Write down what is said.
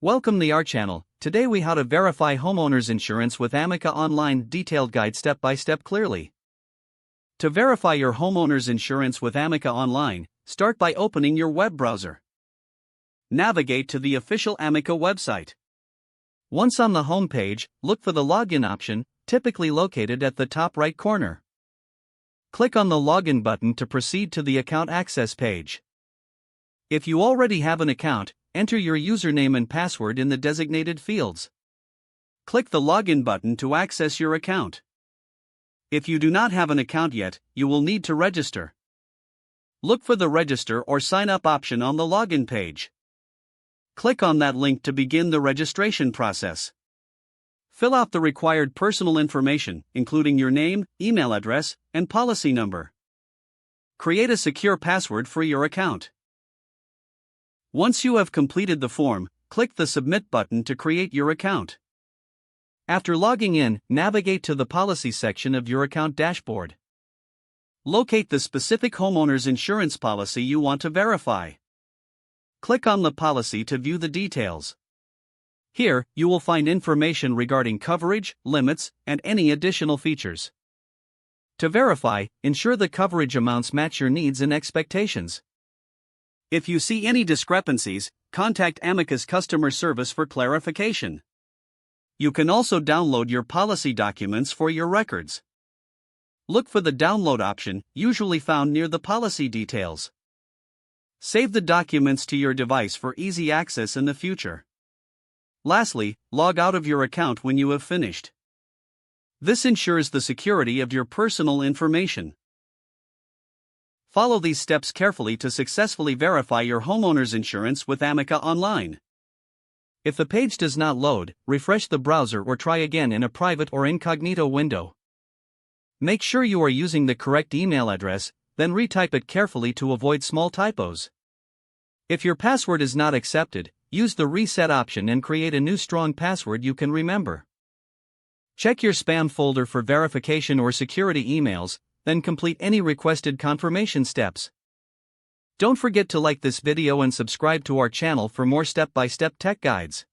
Welcome to our channel. Today we how to verify homeowners insurance with Amica online detailed guide step by step clearly. To verify your homeowners insurance with Amica online, start by opening your web browser. Navigate to the official Amica website. Once on the home page, look for the login option, typically located at the top right corner. Click on the login button to proceed to the account access page. If you already have an account, enter your username and password in the designated fields. Click the login button to access your account. If you do not have an account yet, you will need to register. Look for the register or sign up option on the login page. Click on that link to begin the registration process. Fill out the required personal information, including your name, email address, and policy number. Create a secure password for your account. Once you have completed the form, click the Submit button to create your account. After logging in, navigate to the Policy section of your account dashboard. Locate the specific homeowner's insurance policy you want to verify. Click on the policy to view the details. Here, you will find information regarding coverage, limits, and any additional features. To verify, ensure the coverage amounts match your needs and expectations. If you see any discrepancies, contact Amica's customer service for clarification. You can also download your policy documents for your records. Look for the download option, usually found near the policy details. Save the documents to your device for easy access in the future. Lastly, log out of your account when you have finished. This ensures the security of your personal information. Follow these steps carefully to successfully verify your homeowner's insurance with Amica online. If the page does not load, refresh the browser or try again in a private or incognito window. Make sure you are using the correct email address, then retype it carefully to avoid small typos. If your password is not accepted, use the reset option and create a new strong password you can remember. Check your spam folder for verification or security emails, then complete any requested confirmation steps. Don't forget to like this video and subscribe to our channel for more step-by-step tech guides.